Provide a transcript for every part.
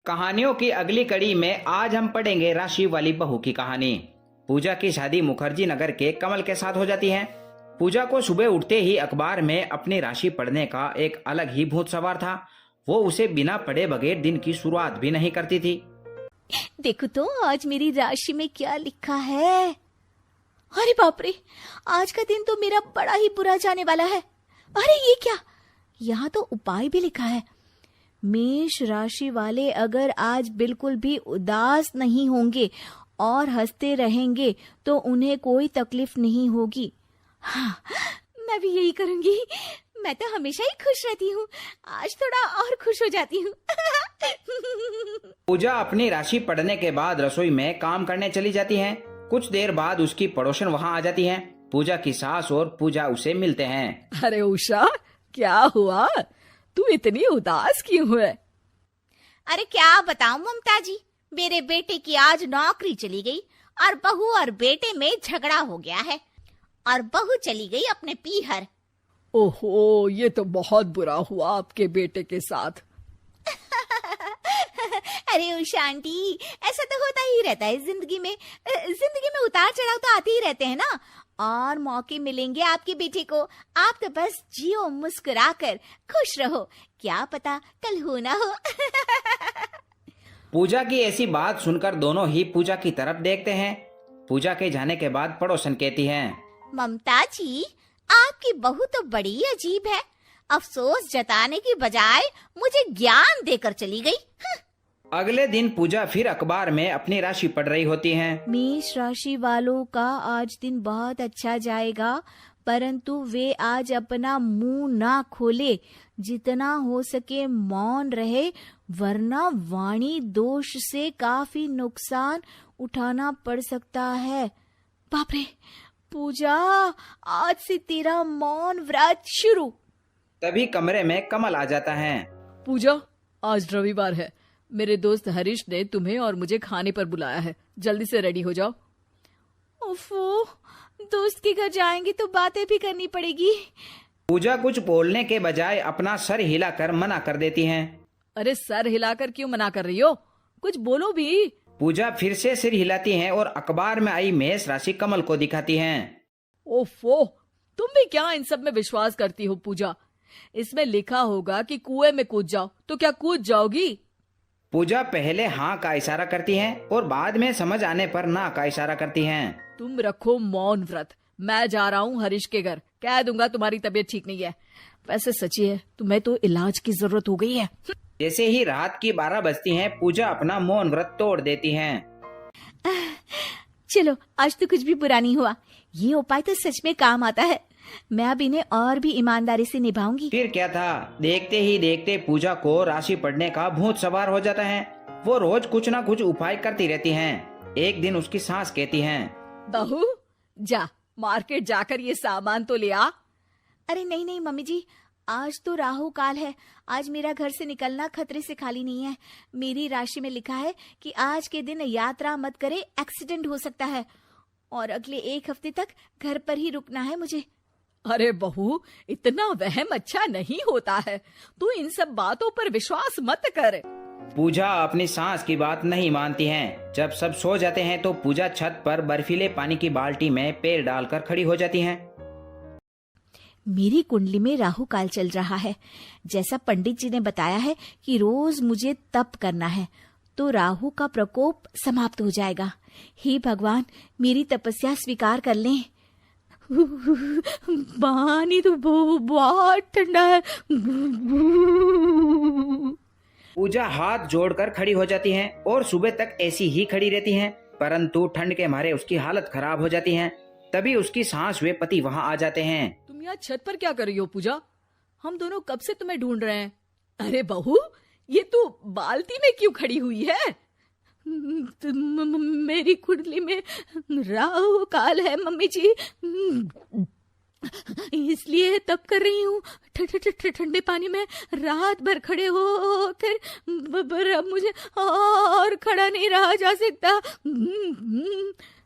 कहानियों की अगली कड़ी में आज हम पढ़ेंगे राशि वाली बहू की कहानी। पूजा की शादी मुखर्जी नगर के कमल के साथ हो जाती है। पूजा को सुबह उठते ही अखबार में अपनी राशि पढ़ने का एक अलग ही भूत सवार था। वो उसे बिना पढ़े बगैर दिन की शुरुआत भी नहीं करती थी। देखो तो आज मेरी राशि में क्या लिखा है। अरे बाप रे, आज का दिन तो मेरा बड़ा ही बुरा जाने वाला है। अरे ये क्या, यहाँ तो उपाय भी लिखा है। मेष राशि वाले अगर आज बिल्कुल भी उदास नहीं होंगे और हंसते रहेंगे तो उन्हें कोई तकलीफ नहीं होगी। हाँ, मैं भी यही करूंगी। मैं तो हमेशा ही खुश रहती हूँ, आज थोड़ा और खुश हो जाती हूँ। पूजा अपनी राशि पढ़ने के बाद रसोई में काम करने चली जाती है। कुछ देर बाद उसकी पड़ोसन वहाँ आ जाती है। पूजा की सास और पूजा उसे मिलते हैं। अरे उषा, क्या हुआ? तू इतनी उदास क्यों है? अरे क्या बताऊं ममता जी, मेरे बेटे की आज नौकरी चली गई और बहू और बेटे में झगड़ा हो गया है और बहू चली गई अपने पीहर। ओहो, ये तो बहुत बुरा हुआ आपके बेटे के साथ। अरे उषा आंटी, ऐसा तो होता ही रहता है जिंदगी में। उतार चढ़ाव तो आते ही रहते हैं ना। और मौके मिलेंगे आपके बेटे को, आप तो बस जियो मुस्कुराकर, खुश रहो, क्या पता कल हो ना हो। पूजा की ऐसी बात सुनकर दोनों ही पूजा की तरफ देखते हैं। पूजा के जाने के बाद पड़ोसन कहती है, ममता जी, आपकी बहू तो बड़ी अजीब है। अफसोस जताने की बजाय मुझे ज्ञान देकर चली गई। अगले दिन पूजा फिर अखबार में अपनी राशि पढ़ रही होती है। मेष राशि वालों का आज दिन बहुत अच्छा जाएगा, परंतु वे आज अपना मुंह ना खोले, जितना हो सके मौन रहे, वरना वाणी दोष से काफी नुकसान उठाना पड़ सकता है। बाप रे पूजा, आज से तेरा मौन व्रत शुरू। तभी कमरे में कमल आ जाता है। पूजा, आज रविवार है। मेरे दोस्त हरीश ने तुम्हें और मुझे खाने पर बुलाया है। जल्दी से रेडी हो जाओ। ओफो, दोस्त के घर जाएंगे तो बातें भी करनी पड़ेगी। पूजा कुछ बोलने के बजाय अपना सर हिलाकर मना कर देती है। अरे सर हिलाकर क्यों मना कर रही हो? कुछ बोलो भी। पूजा फिर से सिर हिलाती है और अखबार में आई मेष राशि कमल को दिखाती है। ओफो, तुम भी क्या इन सब में विश्वास करती हो पूजा? इसमें लिखा होगा कि कुएं में कूद जाओ, तो क्या कूद जाओगी? पूजा पहले हाँ का इशारा करती है और बाद में समझ आने पर ना का इशारा करती है। तुम रखो मौन व्रत। मैं जा रहा हूँ हरीश के घर। कह दूंगा तुम्हारी तबीयत ठीक नहीं है। वैसे सच्ची है, तुम्हें तो इलाज की जरूरत हो गई है। जैसे ही रात की 12 बजती हैं, पूजा अपना मौन व्रत तोड़ देती हैं। चलो, आज तो कुछ भी बुरा नहीं हुआ। ये उपाय तो सच में काम आता है। मैं अब इन्हें और भी ईमानदारी से निभाऊंगी। फिर क्या था, देखते ही देखते पूजा को राशि पढ़ने का भूत सवार हो जाता है। वो रोज कुछ ना कुछ उपाय करती रहती हैं। एक दिन उसकी सास कहती हैं, बहू, जा मार्केट जाकर ये सामान तो ले आ। अरे नहीं नहीं मम्मी जी, आज तो राहु काल है। आज मेरा घर से निकलना खतरे से खाली नहीं है। मेरी राशि में लिखा है कि आज के दिन यात्रा मत करे, एक्सीडेंट हो सकता है। और अगले 1 हफ्ते तक घर पर ही रुकना है मुझे। अरे बहू, इतना वहम अच्छा नहीं होता है। तू इन सब बातों पर विश्वास मत कर। पूजा अपनी सास की बात नहीं मानती हैं। जब सब सो जाते हैं तो पूजा छत पर बर्फीले पानी की बाल्टी में पैर डालकर खड़ी हो जाती हैं। मेरी कुंडली में राहु काल चल रहा है। जैसा पंडित जी ने बताया है कि रोज मुझे तप करना है, तो राहु का प्रकोप समाप्त हो जाएगा। हे भगवान, मेरी तपस्या स्वीकार कर लें। पानी तो बहुत ठंडा है। पूजा हाथ जोड़कर खड़ी हो जाती हैं और सुबह तक ऐसी ही खड़ी रहती हैं, परंतु ठंड के मारे उसकी हालत खराब हो जाती है। तभी उसकी सास वे पति वहाँ आ जाते हैं। तुम यहाँ छत पर क्या कर रही हो पूजा? हम दोनों कब से तुम्हें ढूंढ रहे हैं। अरे बहू, ये तू बाल्टी में क्यों खड़ी हुई है? मेरी कुंडली में राहु काल है मम्मी जी, इसलिए तप कर रही हूँ। ठंडे पानी में रात भर खड़े होकर अब मुझे और खड़ा नहीं रहा जा सकता।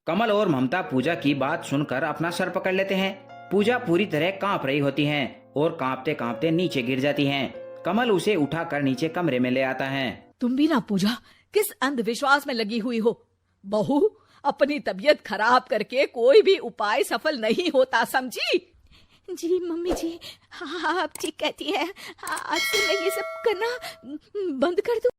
कमल और ममता पूजा की बात सुनकर अपना सर पकड़ लेते हैं। पूजा पूरी तरह कांप रही होती हैं और कांपते कांपते नीचे गिर जाती हैं। कमल उसे उठाकर नीचे कमरे में ले आता है। तुम भी ना पूजा किस अंधविश्वास में लगी हुई हो। बहू, अपनी तबीयत खराब करके कोई भी उपाय सफल नहीं होता, समझी? जी मम्मी जी, हाँ आप ठीक कहती हैं। आज से मैं ये सब करना बंद कर दूं।